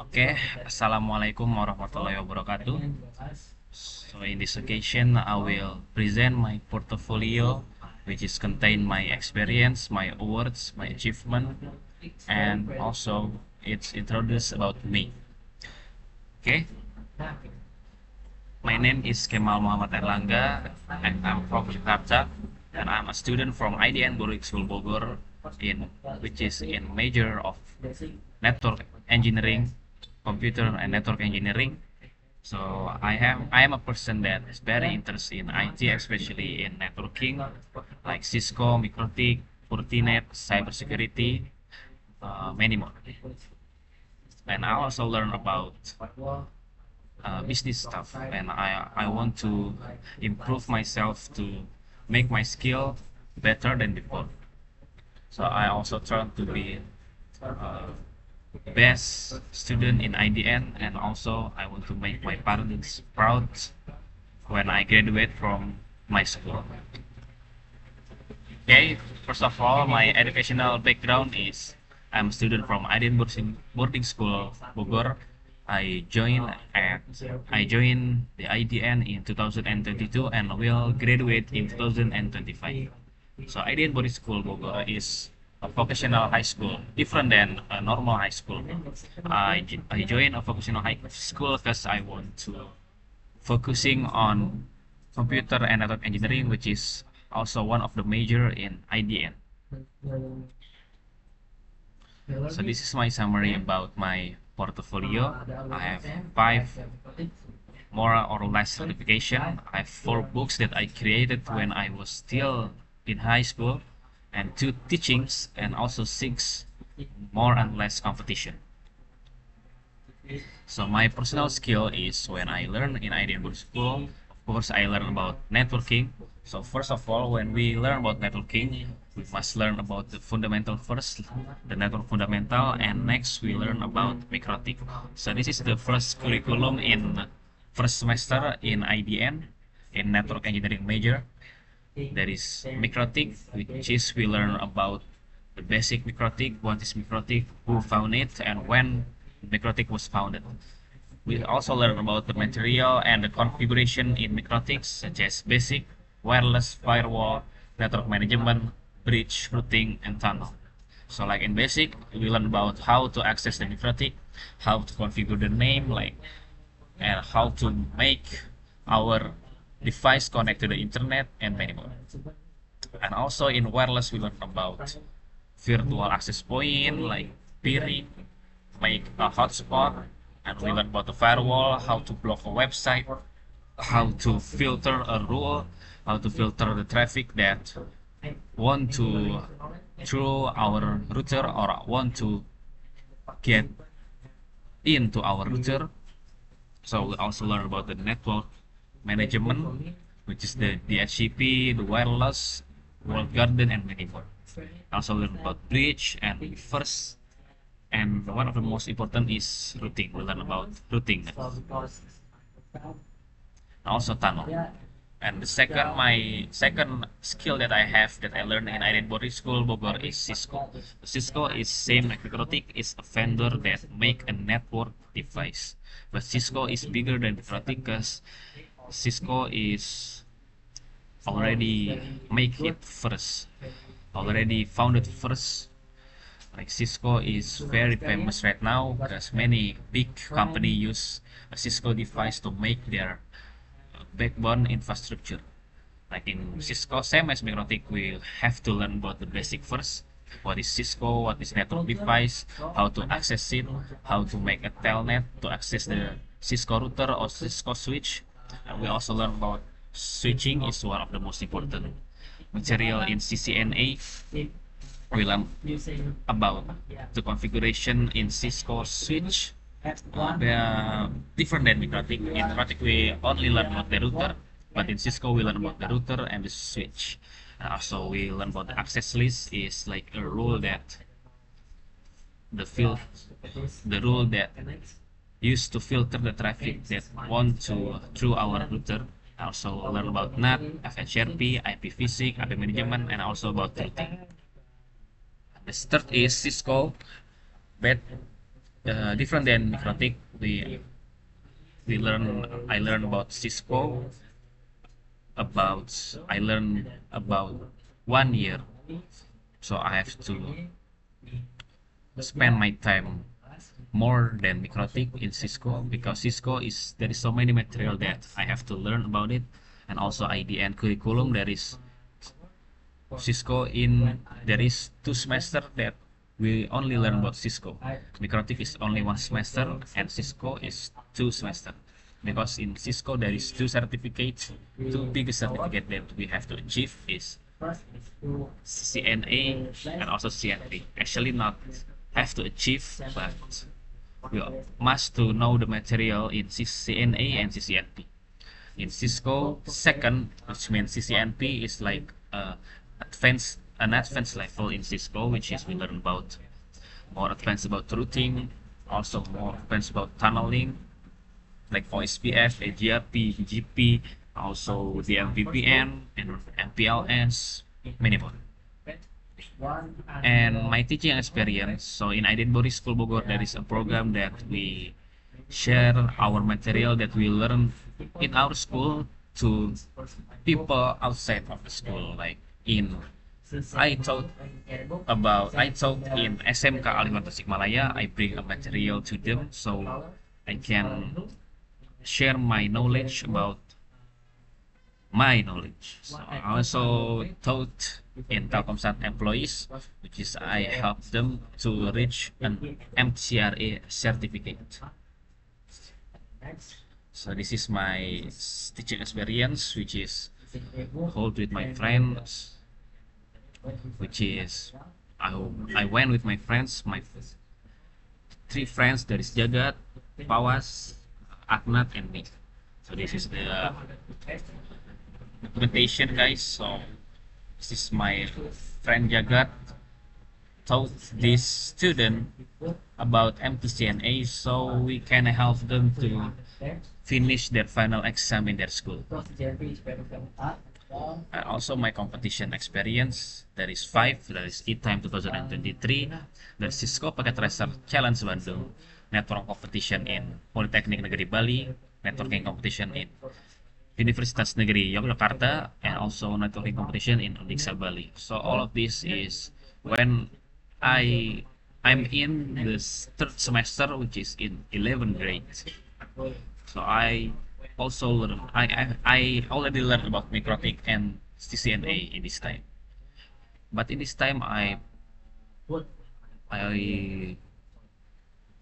Oke, Assalamualaikum warahmatullahi wabarakatuh. So in this occasion, I will present my portfolio, which is contain my experience, my awards, my achievement, and also it's introduced about me. Okay, my name is Kemal Muhammad Erlangga, and I'm from Jakarta, and I'm a student from IDN Boring School Bogor, in which is in major of network engineering, computer and network engineering. So I am a person that is very interested in IT, especially in networking, like Cisco, MikroTik, Fortinet, cybersecurity, many more. And I also learn about business stuff, and I want to improve myself to make my skill better than before. So I also try to be uh, best student in IDN, and also I want to make my parents proud when I graduate from my school. Okay, first of all, my educational background is I'm a student from IDN boarding school Bogor. I joined the IDN in 2022 and will graduate in 2025. So IDN boarding school Bogor is a vocational high school, different than a normal high school. I joined a vocational high school because I want to focusing on computer and network engineering, which is also one of the major in IDN. So this is my summary about my portfolio. I have 5 more or less certification. I have 4 books that I created when I was still in high school, and 2 teachings, and also 6 more and less competition. So my personal skill is when I learn in IDN Board School, of course I learn about networking. So first of all, when we learn about networking, we must learn about the fundamental first, the network fundamental, and next we learn about MikroTik. So this is the first curriculum in first semester in IDN, in network engineering major. There is MikroTik, which is we learn about the basic MikroTik, what is MikroTik, who found it, and when MikroTik was founded. We also learn about the material and the configuration in MikroTik, such as basic, wireless, firewall, network management, bridge, routing, and tunnel. So like in basic, we learn about how to access the MikroTik, how to configure the name, and how to make our device connect to the internet, and many more. And also in wireless, we learn about virtual access point, like peering, make a hotspot, and we learn about the firewall, how to block a website, how to filter a rule, how to filter the traffic that want to through our router or want to get into our router. So we also learn about the network management, which is the DHCP, the wireless, walled garden, and many more. Also learn about bridge and first, and one of the most important is routing. We learn about routing, also tunnel. And my second skill that I have that I learned in IDN Boarding School Bogor is Cisco. Cisco is same like MikroTik, is a vendor that make a network device, but Cisco is bigger than MikroTik because Cisco is already make it first, already founded first. Like Cisco is very famous right now because many big company use a Cisco device to make their backbone infrastructure. Like in Cisco, same as MikroTik, we have to learn about the basic first. What is Cisco? What is network device? How to access it? How to make a telnet to access the Cisco router or Cisco switch? And we also learn about switching is one of the most important material in CCNA. We learn about the configuration in Cisco switch. They are different than MikroTik. In MikroTik, we only learn about the router, but in Cisco, we learn about the router and the switch. Also, we learn about the access list is like a rule that the field, the rule that used to filter the traffic that want to through our router. Also learn about NAT, FHRP, IPv6, IP management, and also about routing. The third is Cisco, but different than Mikrotik. We learn I learned about Cisco about I learned about 1 year, so I have to spend my time more than Mikrotik in Cisco, because Cisco is there is so many material that I have to learn about it, and also IDN curriculum. There is Cisco in there is 2 semester that we only learn about Cisco. Mikrotik is only 1 semester, and Cisco is 2 semester. Because in Cisco there is 2 certificates. Two biggest certificate that we have to achieve is CCNA and also CNP. Actually, not have to achieve, but we must to know the material in CCNA and CCNP. In Cisco, second, which means CCNP is like an advanced level in Cisco, which is we learn about more advanced about routing, also more advanced about tunneling, like OSPF, AGRP, BGP, also the MVPN and MPLS, many more. And my teaching experience, so in Aidenbori School Bogor, there is a program that we share our material that we learn in our school to people outside of the school. Like in I taught in SMK Alimanto Tasikmalaya. I bring a material to them so I can share my knowledge about my knowledge. So I also taught in Telkomsat employees, which is I help them to reach an MCRA certificate. So this is my teaching experience, which is hold with my friends, which is I went with my friends, my 3 friends. There is Jagat, Pawas, Aknat, and me. So this is the documentation, guys. So this is my friend Jagat taught this student about MTCNA, so we can help them to finish their final exam in their school. And also my competition experience, there is 5. There is E-Time 2023, there is Cisco Packet Tracer Challenge Bandung, network competition in Politeknik Negeri Bali, networking competition in Universitas Negeri Yogyakarta, and also networking competition in Unixa Bali. So all of this is when I'm in the 3rd semester, which is in 11th grade. So I also learn I already learned about Mikrotik and CCNA in this time. But in this time I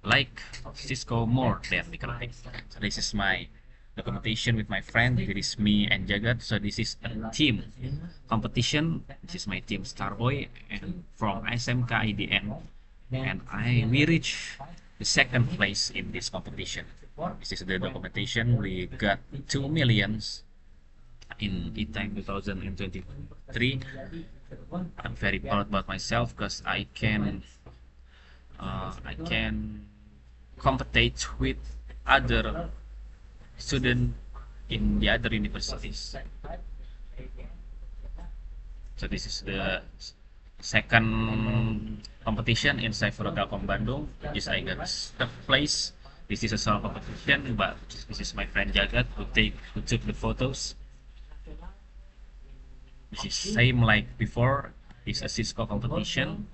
like Cisco more than Mikrotik. So this is my documentation with my friend. It is me and Jagat. So this is a team competition. This is my team Starboy and from SMK IDN, and we reach the 2nd place in this competition. This is the documentation. We got 2 millions in E-Time 2023. I'm very proud about myself because I can compete with other student in the other universities. So this is the 2nd competition in Cypher Telkom Bandung. Yes, I got 3rd place. This is a solo competition, but this is my friend Jagat who took the photos. This is same like before. It's a Cisco competition.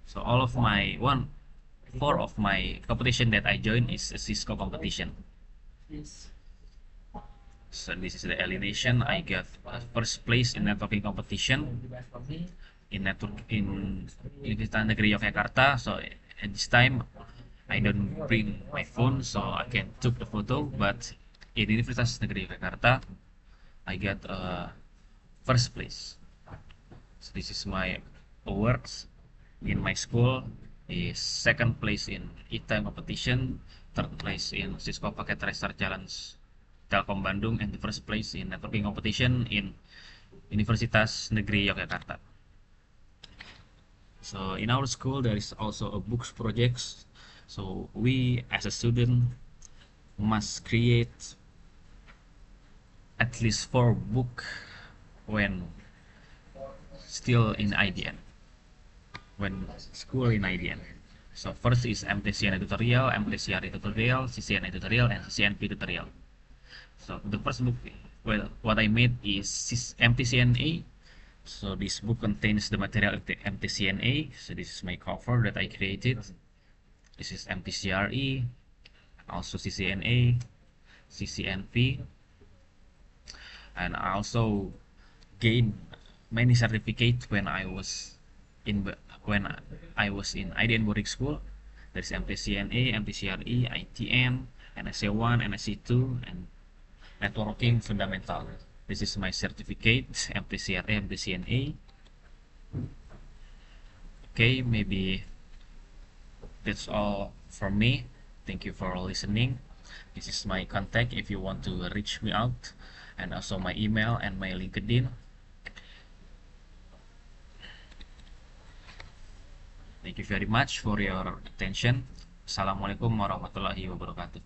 So all of my 4 of my competition that I joined is a Cisco competition. So this is the alienation. I got 1st place in networking competition in Universitas Negeri Yogyakarta. So at this time I don't bring my phone, so I can took the photo. But in Universitas Negeri Yogyakarta I got 1st place. So this is my awards in my school. Is 2nd place in E-Time competition, 3rd place in Cisco Packet Tracer Challenge Telkom Bandung, and the 1st place in networking competition in Universitas Negeri Yogyakarta. So in our school there is also a books projects. So we as a student must create at least 4 book when still in IDN, when school in IDN. So first is MTCNA tutorial, MTCRE tutorial, CCNA tutorial, and CCNP tutorial. So the first book, well, what I made is MTCNA. So this book contains the material of the MTCNA. So this is my cover that I created. This is MTCRE, also CCNA, CCNP, and I also gained many certificates when I was in IDN boarding school. There's MTCNA, MTCRE, ITN, NSA1, NSA2, and networking fundamental. This is my certificate, MTCRE, MTCNA. Okay, maybe that's all from me. Thank you for listening. This is my contact if you want to reach me out, and also my email and my LinkedIn. Thank you very much for your attention. Assalamualaikum warahmatullahi wabarakatuh.